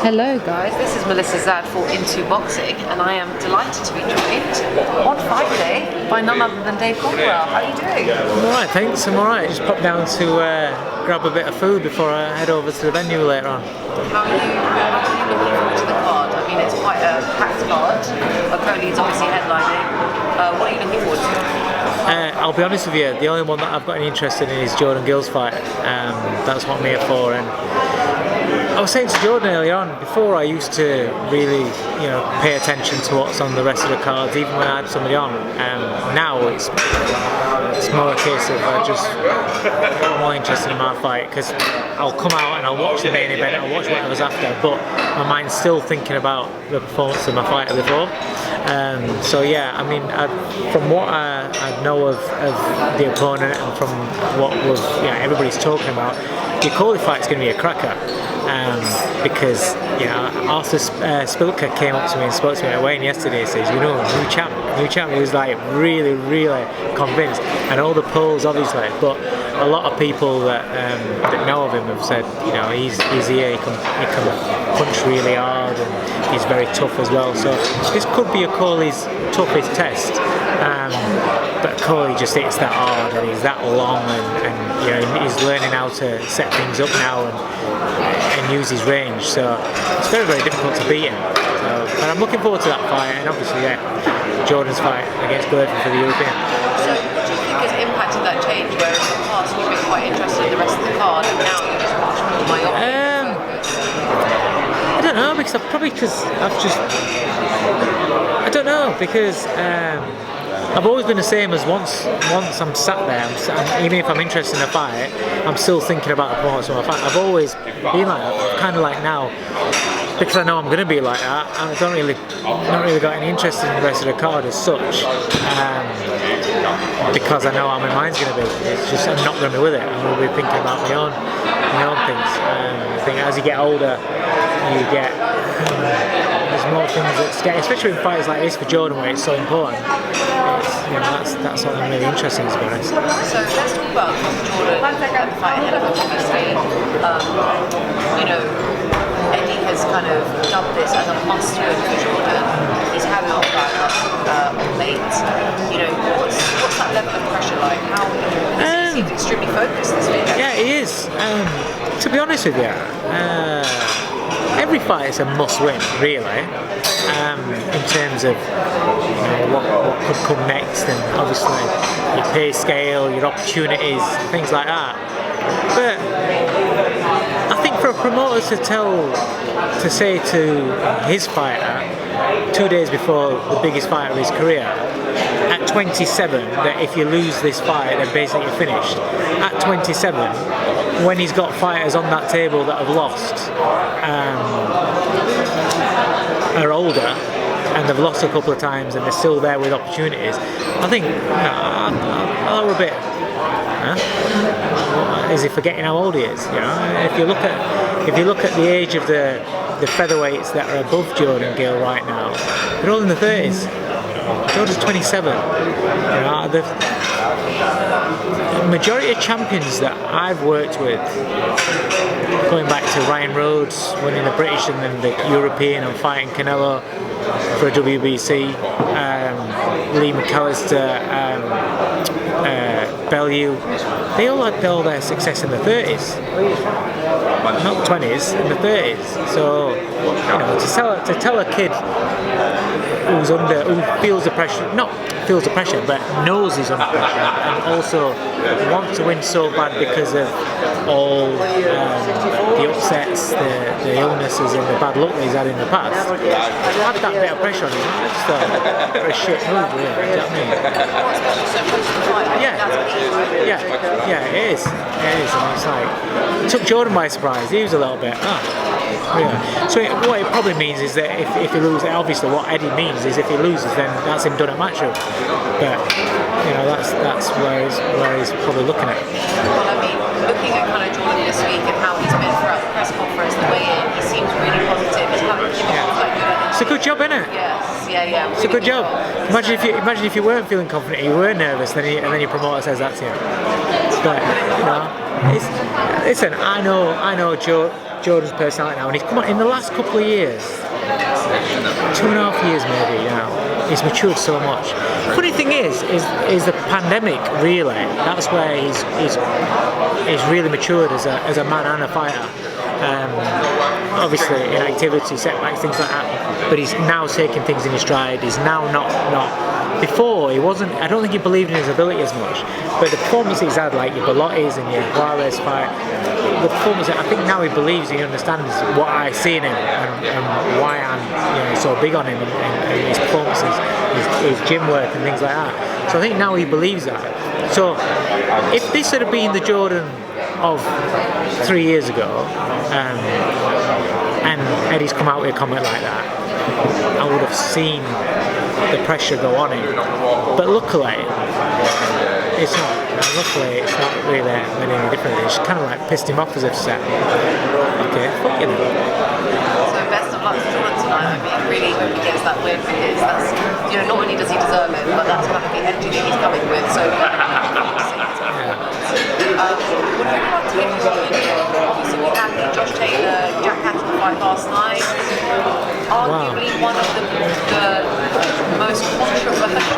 Hello guys, this is Melissa Zad for Into Boxing, and I am delighted to be joined on fight day by none other than Dave Coldwell. How are you doing? I'm alright, thanks. I'm alright. Just popped down to grab a bit of food before I head over to the venue later on. How are you looking forward to the card? I mean, it's quite a packed card. Cody's obviously headlining. What are you looking forward to? I'll be honest with you, the only one that I've got any interest in is Jordan Gill's fight. That's what I'm here for. And I was saying to Jordan earlier on, before I used to really, pay attention to what's on the rest of the cards, even when I had somebody on. Now it's more a case of I'm more interested in my fight, because I'll come out and I'll watch the main event, I'll watch whatever's after, but my mind's still thinking about the performance of my fighter before. So yeah, I mean, from what I know of the opponent and from what everybody's talking about, the Coley fight's going to be a cracker. Because Arthur Spilka came up to me and spoke to me at Wayne yesterday and says, new champ. He was like really convinced, and all the polls obviously, but a lot of people that know of him have said, he's here, he can punch really hard, and he's very tough as well. So this could be a Coley's toughest test. But Coley just hits that hard, and he's that long, and he's learning how to set things up now and use his range. So it's very difficult to beat him. But I'm looking forward to that fight, and obviously Jordan's fight against Gordon for the European. So what do you think has impacted that change, where in the past you've been quite interested in the rest of the card, and now you're just much more myopic focused? I don't know, because I don't know, because I've always been the same as once I'm sat there, even if I'm interested in a fight, I'm still thinking about the performance of my fight. I've always been like that, kind of like now, because I know I'm going to be like that. I don't really got any interest in the rest of the card as such, because I know how my mind's going to be. It's just I'm not going to be with it. I'm going to be thinking about my own things. I think as you get older, you get there's more things that scare, especially in fights like this for Jordan, where it's so important. That's what I'm really interested in, to be honest. So let's talk about Jordan and the fight ahead of him. Obviously, Eddie has kind of dubbed this as a must-win for Jordan. He's had an off-guard late. What's that level of pressure like? He seems extremely focused this week. Yeah, he is. To be honest with you, every fight is a must-win, really. In terms of what could come next, and obviously your pay scale, your opportunities, things like that. But I think for a promoter to say to his fighter 2 days before the biggest fight of his career, at 27, that if you lose this fight, then basically you're finished. At 27, when he's got fighters on that table that have lost, are older, and they've lost a couple of times, and they're still there with opportunities, I think I'm a bit. Is he forgetting how old he is? If you look at the age of the featherweights that are above Jordan Gill right now, they're all in the 30s. Jordan's 27. The majority of champions that I've worked with, going back to Ryan Rhodes winning the British and then the European and fighting Canelo for a WBC, Lee McAllister, Bellew, they all had all their success in the 30s, not 20s, in the 30s. So to tell a kid who feels the pressure, but knows he's under pressure, and also wants to win so bad because of all the upsets, the illnesses and the bad luck that he's had in the past, had that bit of pressure on him. I just thought a bit of a shit move, really. Do you know what I mean? Yeah, it is. And it's like, it took Jordan by surprise. He was a little bit, yeah. So what it probably means is that if he loses, obviously what Eddie means is if he loses, then that's him done at matchup. But that's where he's probably looking at. Well, I mean, looking at kind of Jordan this week and how he's been throughout the press conference, the way he seems really positive. He's having It's a good job, isn't it? Yes, yeah. It's a good job. Imagine if you weren't feeling confident, you were nervous, and then your promoter says that to you. But listen, I know Jordan's personality now, and he's come on in the last couple of years, 2.5 years maybe now. He's matured so much. Funny thing is the pandemic really. That's where he's really matured as a man and a fighter. Obviously in activity, setbacks, things like that. But he's now taking things in his stride. He's now not. Before he wasn't. I don't think he believed in his ability as much. But the performances he's had, like your Belotti's and your Juarez fight, the performance. I think now he believes, he understands what I see in him and why I'm so big on him and his performances, his gym work and things like that. So I think now he believes that. So if this had been the Jordan of 3 years ago, and Eddie's come out with a comment like that, I would have seen the pressure go on him. But luckily, it's not. Luckily, it's not really made any difference. It's kind of like pissed him off as if said, okay, fuck you. So best of luck to Jordan tonight. I mean, really hope he gets that win because that's, not only does he deserve it, but that's kind of the energy that he's coming with. So would you like to get your opinion? Obviously, we had the Josh Taylor, Jack Catterall fight last night. Arguably one of the most controversial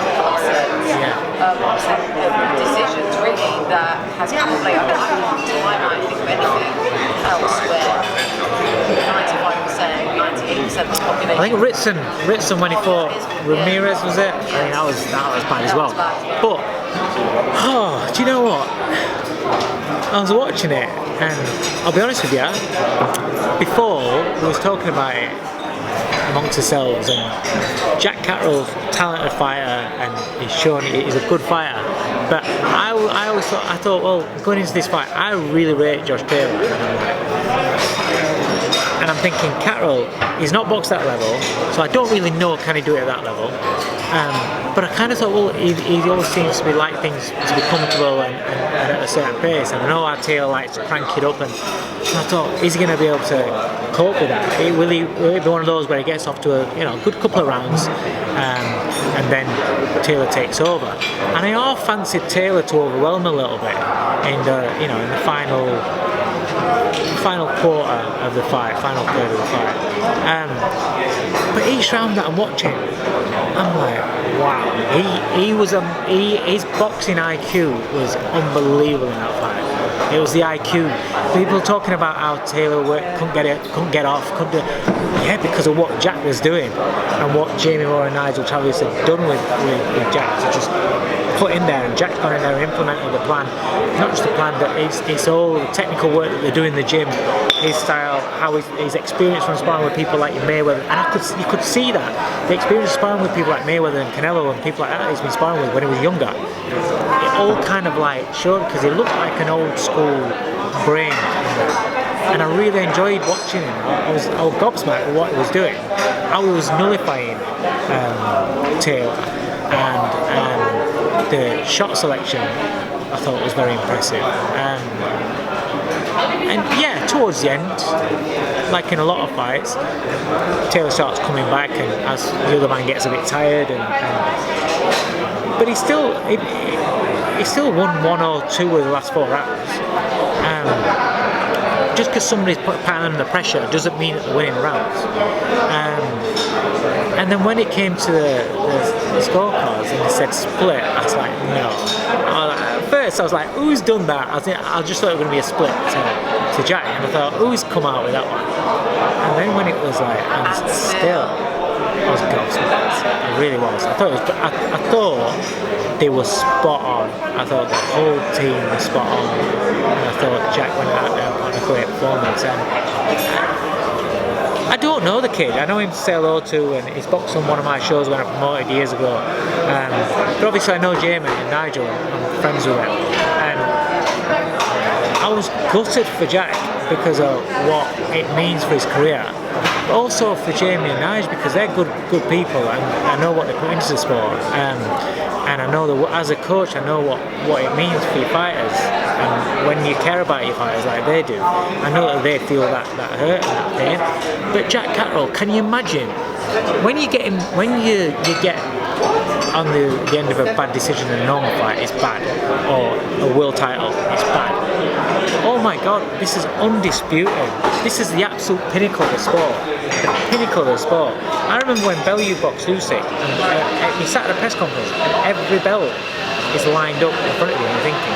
decisions, really, that has come of late. I can't, to my mind, think of anything else where 95%, 98% of the population. I think Ritson when he fought Ramirez, was it? I mean, that was bad as well. But do you know what? I was watching it, and I'll be honest with you. Before we was talking about it amongst ourselves, and Jack Catterall's a talented fighter, and he's shown he's a good fighter. But I always thought, well, going into this fight, I really rate Josh Taylor. And I'm thinking, Catterall, he's not boxed that level, so I don't really know can he do it at that level. But I kind of thought, well, he always seems to be like things to be comfortable and at a certain pace. And I know our Taylor likes to crank it up, and I thought, is he going to be able to cope with that? Will he be one of those where he gets off to a good couple of rounds, and then Taylor takes over? And I all fancied Taylor to overwhelm a little bit in the final quarter of the fight, final third of the fight. But each round that I'm watching, I'm like, wow. His boxing IQ was unbelievable in that fight. It was the IQ. People talking about how Taylor couldn't get off, couldn't do. Yeah, because of what Jack was doing and what Jamie Moore and Nigel Travis had done with Jack to just put in there, and Jack's gone in there and implemented the plan. Not just the plan, but it's all the technical work that they do in the gym, his style, how his experience from sparring with people like Mayweather, and you could see that the experience of sparring with people like Mayweather and Canelo and people like that he's been sparring with when he was younger. It all kind of like showed, because he looked like an old school brain, and I really enjoyed watching him. I was gobsmacked with what he was doing, how he was nullifying Taylor, and the shot selection I thought was very impressive. And yeah, towards the end, like in a lot of fights, Taylor starts coming back, and as the other man gets a bit tired, but he still won 1 or 2 of the last 4 rounds. Just because somebody's put under pressure doesn't mean that they're winning rounds. And then when it came to the scorecards and they said split, I was like, no. At first I was like, who's done that? I just thought it was going to be a split to Jack, and I thought, who's come out with that one? And then when it was like, and still, I was gobsmacked. It really was. I thought they were spot on. I thought the whole team was spot on, and I thought Jack went out there on a great performance. And I don't know the kid. I know him to say hello to, and he's boxed on one of my shows when I promoted years ago. But obviously I know Jamie and Nigel, and I'm friends with them. And I was gutted for Jack because of what it means for his career. But also for Jamie and Nigel, because they're good people, and I know what they put into the sport. And I know that as a coach, I know what it means for your fighters. And when you care about your fighters like they do, I know that they feel that hurt and that pain. But Jack Catterall, can you imagine when you get on the end of a bad decision in a normal fight, it's bad, or a world title, it's bad. Oh my God, this is undisputed. This is the absolute pinnacle of the sport. The pinnacle of the sport. I remember when Bellew boxed Usyk, and he sat at a press conference, and every belt is lined up in front of you, and you're thinking,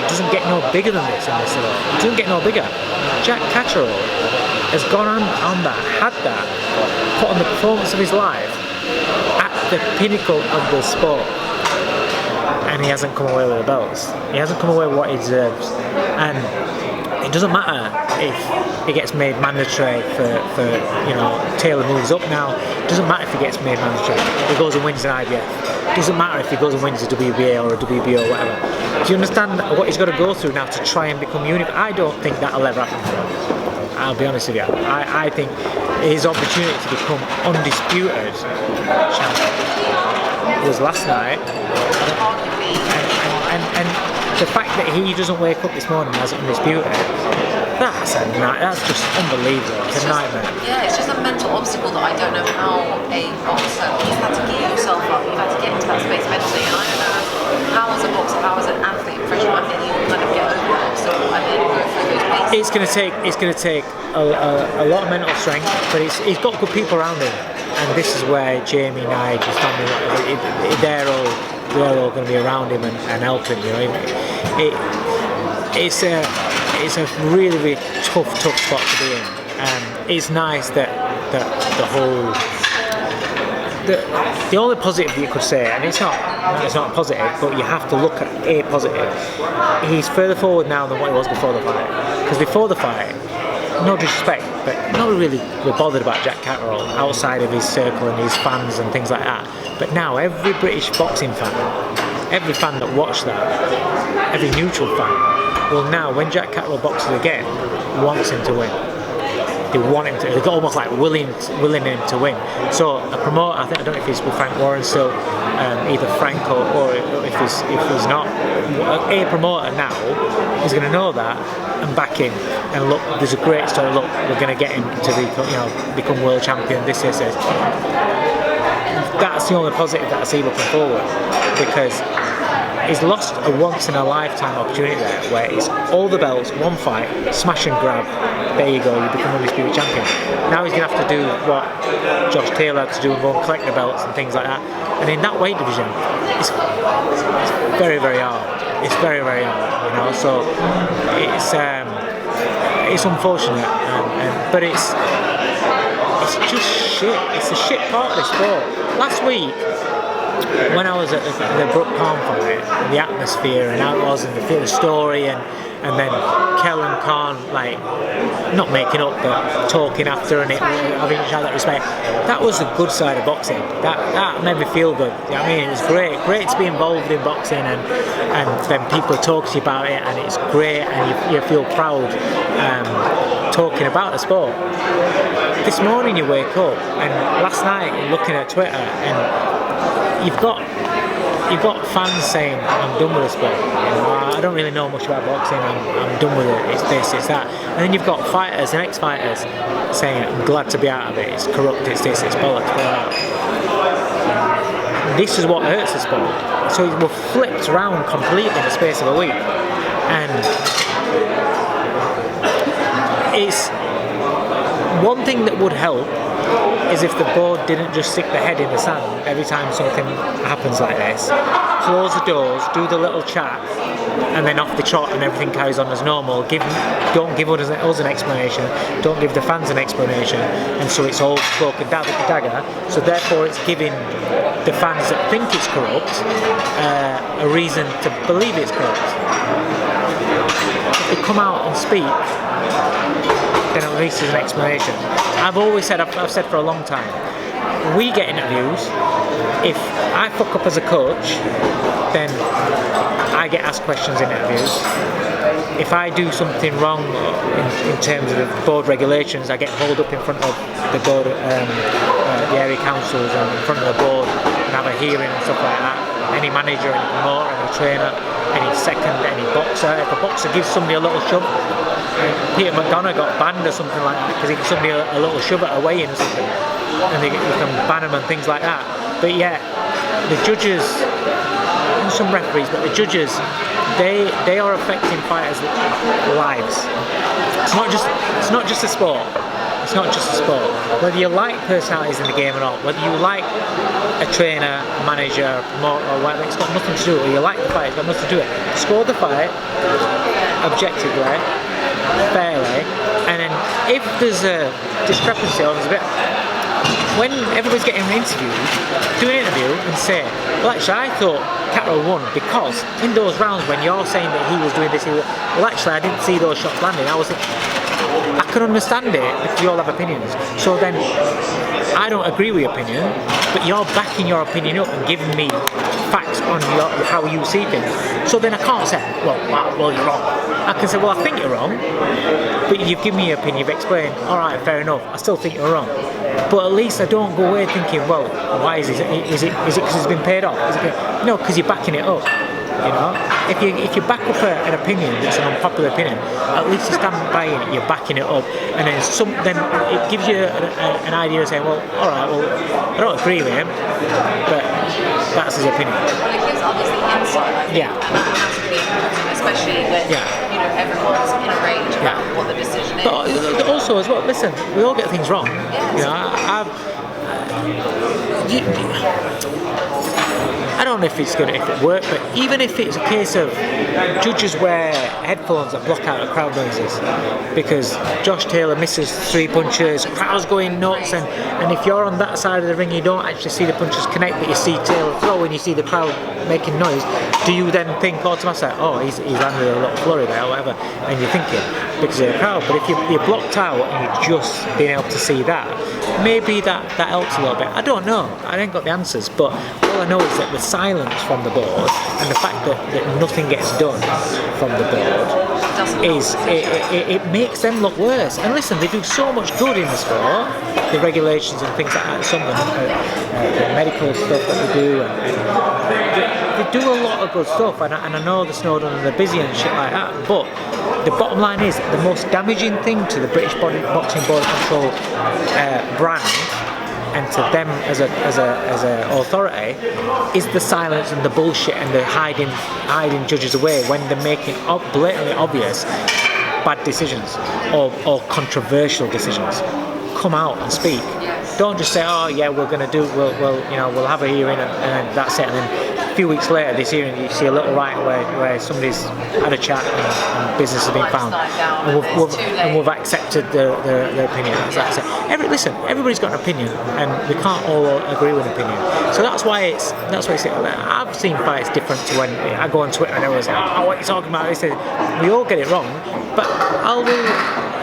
it doesn't get no bigger than this in this level. It doesn't get no bigger. Jack Catterall has gone on that, had that, put on the performance of his life at the pinnacle of the sport, and he hasn't come away with the belts. He hasn't come away with what he deserves, and it doesn't matter if he gets made mandatory for Taylor moves up now. It doesn't matter if he gets made mandatory. He goes and wins an IBF. It doesn't matter if he goes and wins a WBA or a WBO or whatever. Do you understand what he's got to go through now to try and become unique? I don't think that'll ever happen for him. I'll be honest with you. I think his opportunity to become undisputed champion was last night, and the fact that he doesn't wake up this morning as undisputed, that's just unbelievable. It's a nightmare. Yeah, it's just a mental obstacle that I don't know how a boxer, you've had to gear yourself up, you've had to get into that space mentally, and I don't know how as a boxer, how as an athlete, professional athlete, you kind of get over that obstacle and then go through those paces. It's going to take a lot of mental strength, but he's got good people around him, and this is where Jamie, Nige, his family, they're all going to be around him and helping. It's a really, really tough spot to be in. It's nice that the only positive you could say, and it's not a positive, but you have to look at a positive. He's further forward now than what he was before the fight. Because before the fight, no disrespect, but nobody really were bothered about Jack Catterall outside of his circle and his fans and things like that. But now every British boxing fan, every fan that watched that, every neutral fan, will now, when Jack Catterall boxes again, wants him to win. They want him to. They're almost like willing him to win. So a promoter, I don't know if he's with Frank Warren still, either Frank or if he's not. A promoter now is going to know that and back him. And look, there's a great story. Look, we're going to get him to become world champion. This. That's the only positive that I see looking forward, because he's lost a once-in-a-lifetime opportunity there, where it's all the belts, one fight, smash and grab, there you go, you become undisputed champion. Now he's going to have to do what Josh Taylor had to do and go and collect the belts and things like that. And in that weight division, it's very, very hard. It's very, very hard, so it's unfortunate, but it's just shit. It's the shit part of the sport. Last week, when I was at the Brooke Khan fight, the atmosphere and how it was, and the story, and then Kell and Khan not making up but talking after and having each other respect, that was the good side of boxing. That made me feel good. It was great to be involved in boxing, and then people talk to you about it, and it's great, and you feel proud talking about the sport. This morning you wake up, and last night you're looking at Twitter, and you've got fans saying, I'm done with the sport, I don't really know much about boxing, I'm done with it, it's this, it's that. And then you've got fighters and ex-fighters saying, I'm glad to be out of it, it's corrupt, it's this, it's bollocks, blah. This is what hurts the sport. So we're flipped around completely in the space of a week, and it's one thing that would help is if the board didn't just stick their head in the sand every time something happens like this. Close the doors, do the little chat, and then off the trot and everything carries on as normal. Don't give us an explanation, don't give the fans an explanation, and so it's all cloak and dagger. So therefore it's giving the fans that think it's corrupt a reason to believe it's corrupt. If they come out and speak, then at least there's an explanation. I've said for a long time, we get interviews. If I fuck up as a coach, then I get asked questions in interviews. If I do something wrong in terms of the board regulations, I get hauled up in front of the board, the area councils, and in front of the board, and have a hearing and stuff like that. Any manager, any promoter, any trainer, any second, any boxer. If a boxer gives somebody a little shove, Peter McDonough got banned or something like that because he gave somebody a little shove at a weigh-in or something, and you can ban him and things like that. But yet, the judges, and some referees, but the judges, they are affecting fighters' lives. It's not just a sport. It's not just a sport. Whether you like personalities in the game or not, whether you like a trainer, manager, promoter, or whatever, it's got nothing to do with it. Or you like the fight, it's got nothing to do with it. Score the fight objectively, fairly, and then if there's a discrepancy or there's a bit, when everybody's getting interviewed, do an interview and say, well, actually, I thought Catterall won because in those rounds when you're saying that he was doing this, well, actually, I didn't see those shots landing. I can understand it because you all have opinions. So then, I don't agree with your opinion, but you're backing your opinion up and giving me facts on how you see things. So then I can't say, well, you're wrong. I can say, well, I think you're wrong, but you've given me your opinion, you've explained, all right, fair enough, I still think you're wrong. But at least I don't go away thinking, well, why is it? Is it because it's been paid off? No, because you're backing it up. You know, if you back up an opinion that's an unpopular opinion, at least you stand by it, you're backing it up, and then it gives you an idea of saying, well, all right, well, I don't agree with him, but that's his opinion. Well, it gives others the insight. Yeah. Especially when everyone's in a range about what the decision is. But also as well, listen, we all get things wrong. Yes. You know, I don't know if it work, but even if it's a case of judges wear headphones that block out the crowd noises because Josh Taylor misses 3 punches, crowd's going nuts, and if you're on that side of the ring, you don't actually see the punches connect, but you see Taylor throw and you see the crowd making noise. Do you then think automatically, oh, he's landed a little flurry there or whatever, and you're thinking because of the crowd? But if you're blocked out and you're just being able to see that, maybe that helps a little bit. I don't know. I ain't got the answers, but all I know is that the silence from the board and the fact that nothing gets done from the board it makes them look worse. And listen, they do so much good in the sport, the regulations and things like that, some of the medical stuff that they do, and they do a lot of good stuff, and I know the Snowden and they're busy and shit like that, but the bottom line is the most damaging thing to the British Boxing Board of Control brand and to them as a authority is the silence and the bullshit and the hiding judges away when they're making blatantly obvious bad decisions or controversial decisions. Come out and speak. Don't just say, oh yeah, we'll have a hearing and that's it, and then a few weeks later this hearing you see a little writing where somebody's had a chat and business has been found and we've accepted the opinion. That's it. Listen, everybody's got an opinion and we can't all agree with an opinion. So that's why it's I've seen fights different to when I go on Twitter and everyone's like, oh, what are you talking about? We all get it wrong, but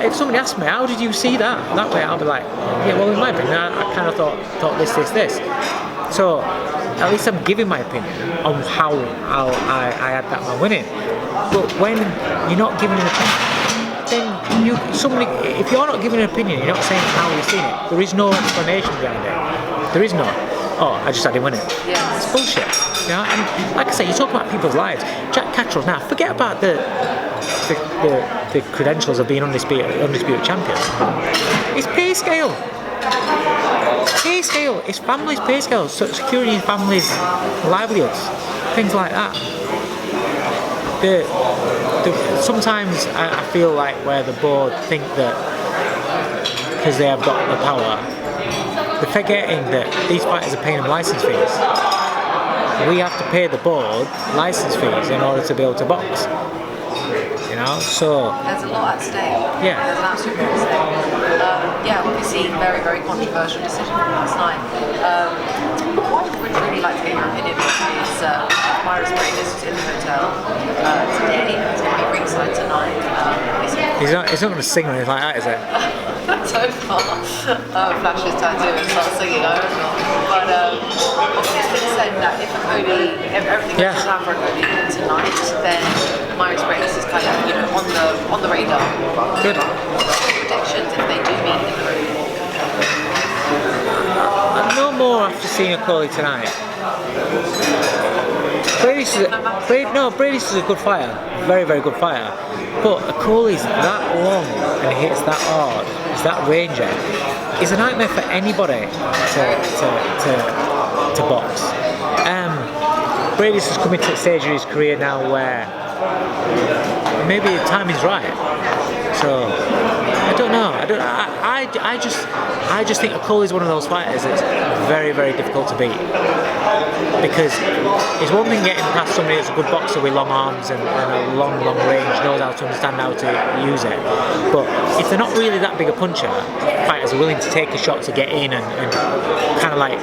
if somebody asks me, how did you see that way, I'll be like, yeah, well, in my opinion, I kind of thought this. So at least I'm giving my opinion on how I had that man winning. But when you're not giving an opinion, then if you're not giving an opinion, you're not saying how you've seen it. There is no explanation behind it. There is no, oh, I just had him win it. Yeah. It's bullshit. You know? And like I say, you talk about people's lives. Jack Catterall, now forget about the credentials of being undisputed champion. His pay scale, his family's pay scale, securing his family's livelihoods, things like that. Sometimes I feel like where the board think that because they have got the power, they're forgetting that these fighters are paying them license fees. We have to pay the board license fees in order to be able to box. You know, so there's a lot at stake. Yeah, there's an absolute lot at stake. Obviously, very, very controversial decision from last night. What I would really like to get your opinion on is Myra's Brainless is in the hotel today. He's going to be ringside tonight. He's not going to sing or anything like that, is it? So far, flash his tattoo and start singing. I don't know. But it's been said that if everything goes to plan for Cody tonight, then Myra's Brainless is kind of on the radar. Good. Predictions if they do meet in the room. No more after seeing Coley tonight. Brady's is a good fighter, very, very good fighter. But Coley's that long and hits that hard, is that ranger, is a nightmare for anybody to to box. Brady's just coming to the stage of his career now where maybe the timing's right. So I don't know. I just think Cole is one of those fighters that's very, very difficult to beat, because it's one thing getting past somebody that's a good boxer with long arms and a long range, knows how to understand how to use it. But if they're not really that big a puncher, fighters are willing to take a shot to get in and kind of like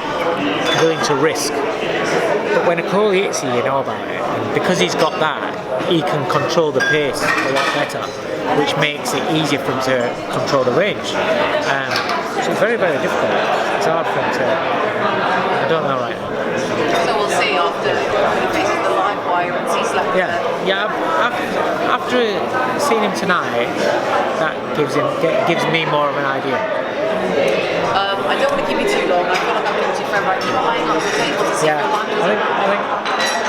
willing to risk. But when a Cole hits you, you know about it. And because he's got that, he can control the pace a lot better, which makes it easier for him to control the range. So it's very, very difficult. It's hard for him to... I don't know right now. So we'll see after he faces the live wire and sees like Yeah. After seeing him tonight, that gives me more of an idea. I don't want to keep you too long. I feel like I'm going to forever. I keep eyeing up the table to see if the lunch is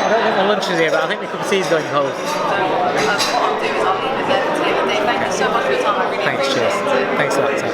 I don't think the lunch is here, but I think the cup of tea is going cold. What I'll do is I'll leave it there for today. Thank you so much for your time. I really appreciate it. Thanks a lot, Ted.